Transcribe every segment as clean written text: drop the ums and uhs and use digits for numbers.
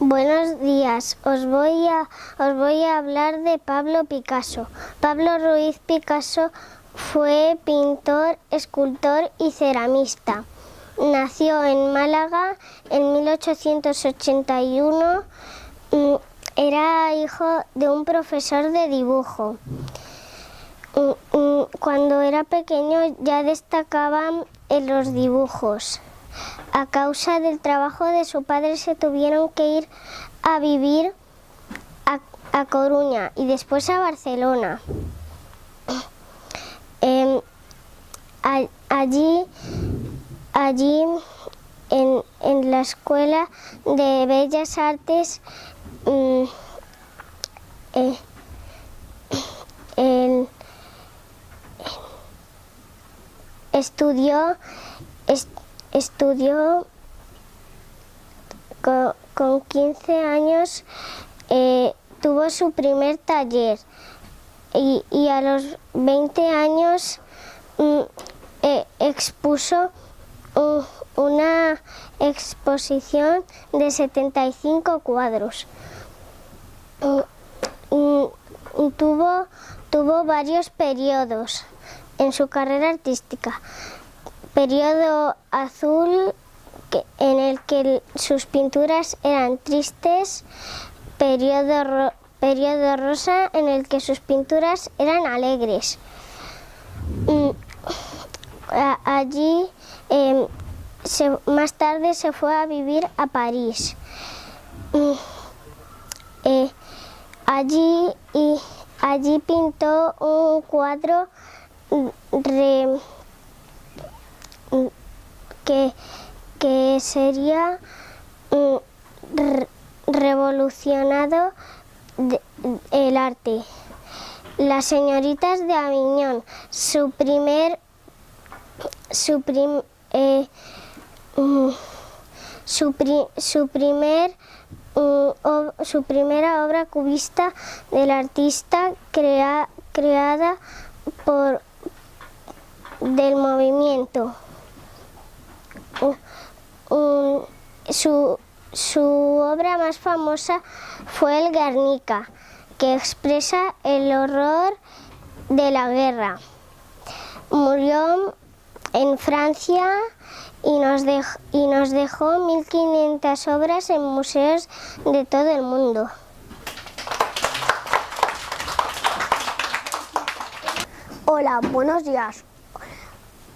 Buenos días, os voy a hablar de Pablo Picasso. Pablo Ruiz Picasso fue pintor, escultor y ceramista. Nació en Málaga en 1881. Era hijo de un profesor de dibujo. Cuando era pequeño ya destacaba en los dibujos. A causa del trabajo de su padre se tuvieron que ir a vivir a Coruña y después a Barcelona. Allí en la Escuela de Bellas Artes estudió con 15 años, tuvo su primer taller y a los 20 años expuso una exposición de 75 cuadros. Tuvo varios periodos en su carrera artística. Periodo azul, en el que sus pinturas eran tristes. Periodo rosa, en el que sus pinturas eran alegres. Allí, más tarde se fue a vivir a París. Allí pintó un cuadro que sería revolucionado el arte. Las señoritas de Aviñón, su primera obra cubista del artista creada del movimiento. Su obra más famosa fue el Guernica, que expresa el horror de la guerra. Murió en Francia y nos dejó 1500 obras en museos de todo el mundo. Hola, buenos días.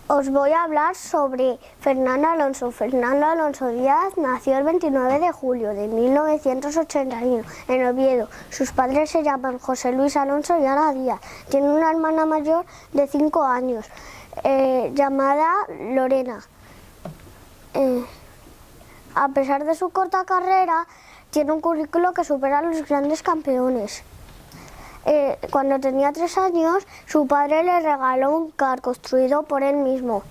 Os voy a hablar sobre Fernando Alonso. Fernando Alonso Díaz nació el 29 de julio de 1981 en Oviedo. Sus padres se llaman José Luis Alonso y Ana Díaz. Tiene una hermana mayor de 5 años, llamada Lorena. A pesar de su corta carrera, tiene un currículo que supera a los grandes campeones. Cuando tenía 3 años, su padre le regaló un car construido por él mismo.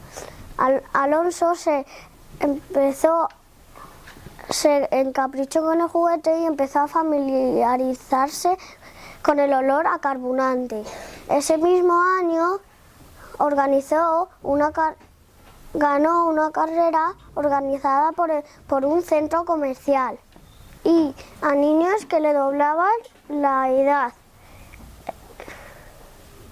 Alonso se encaprichó con el juguete y empezó a familiarizarse con el olor a carburante. Ese mismo año ganó una carrera organizada por un centro comercial y a niños que le doblaban la edad.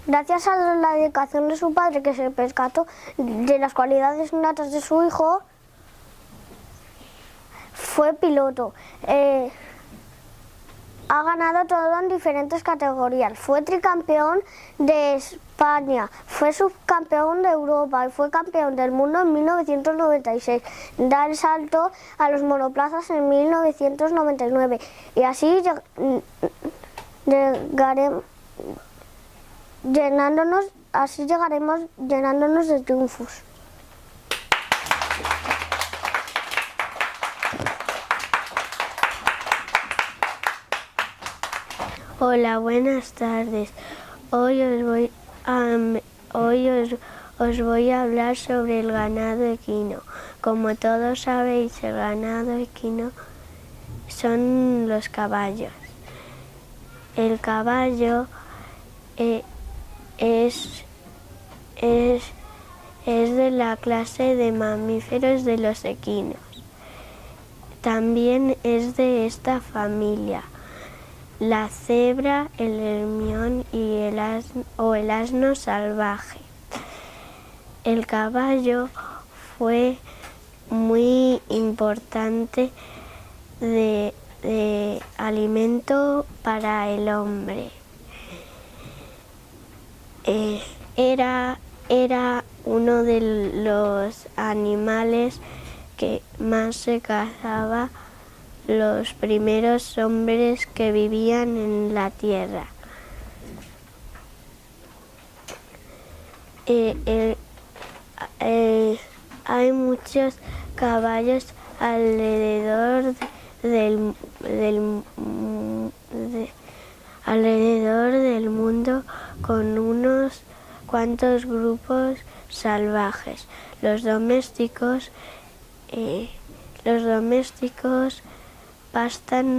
Gracias a la dedicación de su padre, que se percató de las cualidades natas de su hijo, fue piloto. Ha ganado todo en diferentes categorías. Fue tricampeón de España, fue subcampeón de Europa y fue campeón del mundo en 1996. Da el salto a los monoplazas en 1999 y así llegaremos llenándonos de triunfos. Hola, buenas tardes. Hoy os voy a hablar sobre el ganado equino. Como todos sabéis, el ganado equino son los caballos. El caballo es de la clase de mamíferos de los equinos. también es de esta familia. La cebra, el hermión y el asno salvaje. El caballo fue muy importante de alimento para el hombre. Era uno de los animales que más se cazaba los primeros hombres que vivían en la tierra. Hay muchos caballos alrededor del mundo, con unos cuantos grupos salvajes. Los domésticos que pastan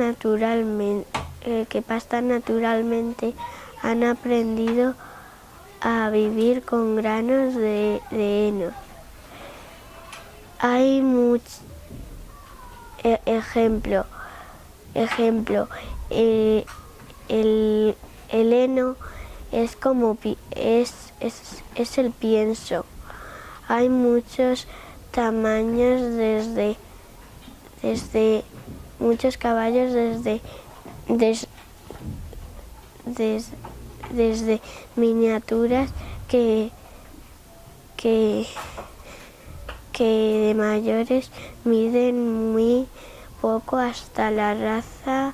naturalmente han aprendido a vivir con granos de heno. Hay muchos ejemplo, el heno es como es el pienso. Hay muchos tamaños, desde muchos caballos, desde miniaturas que de mayores miden muy poco hasta la raza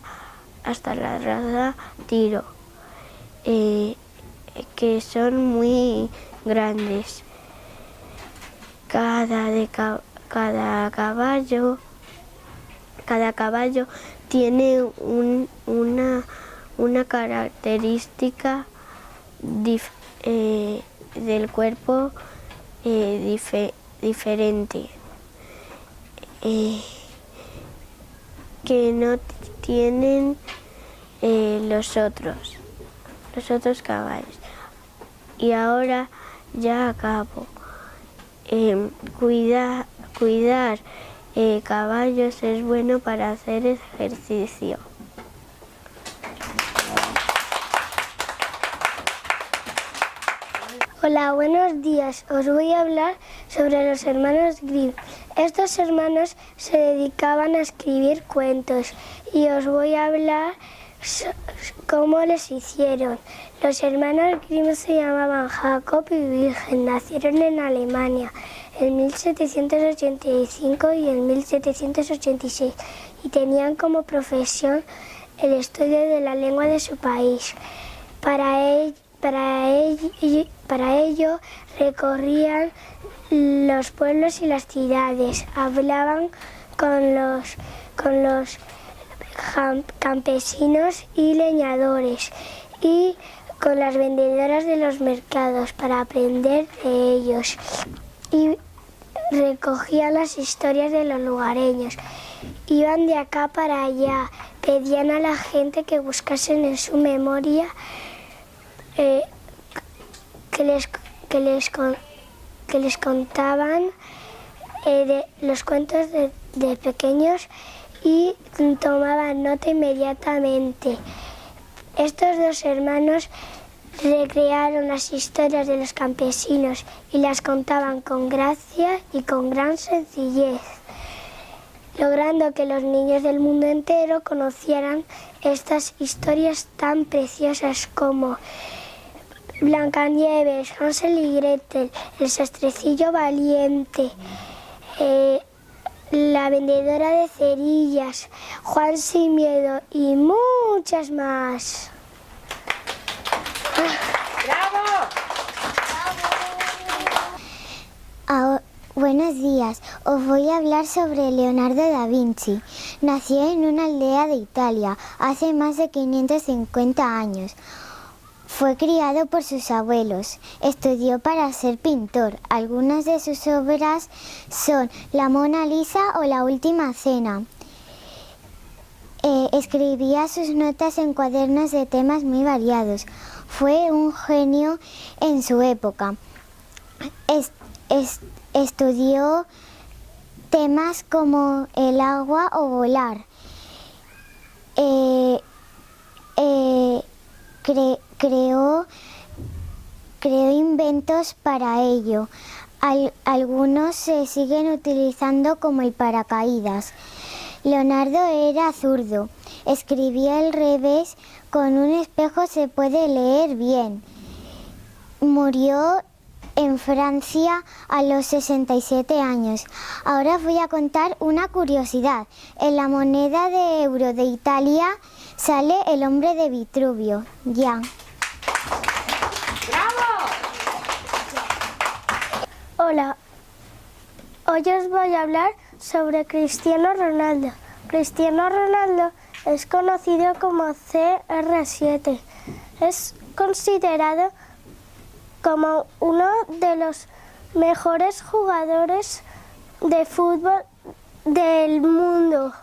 tiro, que son muy grandes. Cada caballo tiene una característica del cuerpo diferente, que no tienen los otros caballos. Y ahora ya acabo. Cuidar caballos es bueno para hacer ejercicio. Hola, buenos días. Os voy a hablar sobre los hermanos Grimm. Estos hermanos se dedicaban a escribir cuentos y os voy a hablar cómo les hicieron. Los hermanos Grimm se llamaban Jacob y Wilhelm. Nacieron en Alemania en 1785 y en 1786 y tenían como profesión el estudio de la lengua de su país. Para ello recorrían los pueblos y las ciudades, hablaban con los campesinos y leñadores y con las vendedoras de los mercados para aprender de ellos, y recogían las historias de los lugareños. Iban de acá para allá, pedían a la gente que buscasen en su memoria que les contaban los cuentos de pequeños y tomaban nota inmediatamente. Estos dos hermanos recrearon las historias de los campesinos y las contaban con gracia y con gran sencillez, logrando que los niños del mundo entero conocieran estas historias tan preciosas como Blancanieves, Hansel y Gretel, El sastrecillo valiente, La vendedora de cerillas, Juan sin miedo y muchas más. Buenos días, os voy a hablar sobre Leonardo da Vinci. Nació en una aldea de Italia hace más de 550 años. Fue criado por sus abuelos. Estudió para ser pintor. Algunas de sus obras son La Mona Lisa o La Última Cena. Escribía sus notas en cuadernos de temas muy variados. Fue un genio en su época. Estudió temas como el agua o volar. Creó inventos para ello. Algunos se siguen utilizando como el paracaídas. Leonardo era zurdo. Escribía al revés. Con un espejo se puede leer bien. Murió en Francia a los 67 años. Ahora voy a contar una curiosidad. En la moneda de euro de Italia sale el hombre de Vitruvio. Ya. Hola, hoy os voy a hablar sobre Cristiano Ronaldo. Cristiano Ronaldo es conocido como CR7. Es considerado como uno de los mejores jugadores de fútbol del mundo.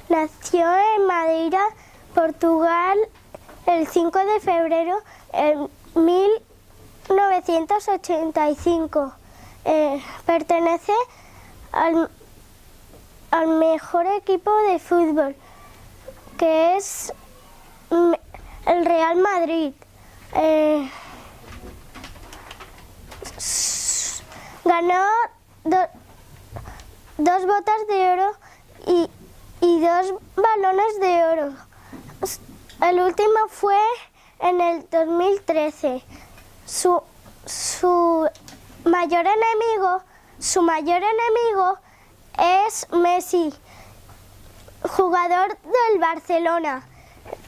Nació en Madeira, Portugal, el 5 de febrero de 1985. Pertenece al mejor equipo de fútbol, que es el Real Madrid. Ganó dos botas de oro y 2 balones de oro. El último fue en el 2013. Su mayor enemigo es Messi, jugador del Barcelona.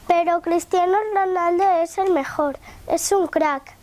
Pero Cristiano Ronaldo es el mejor. Es un crack.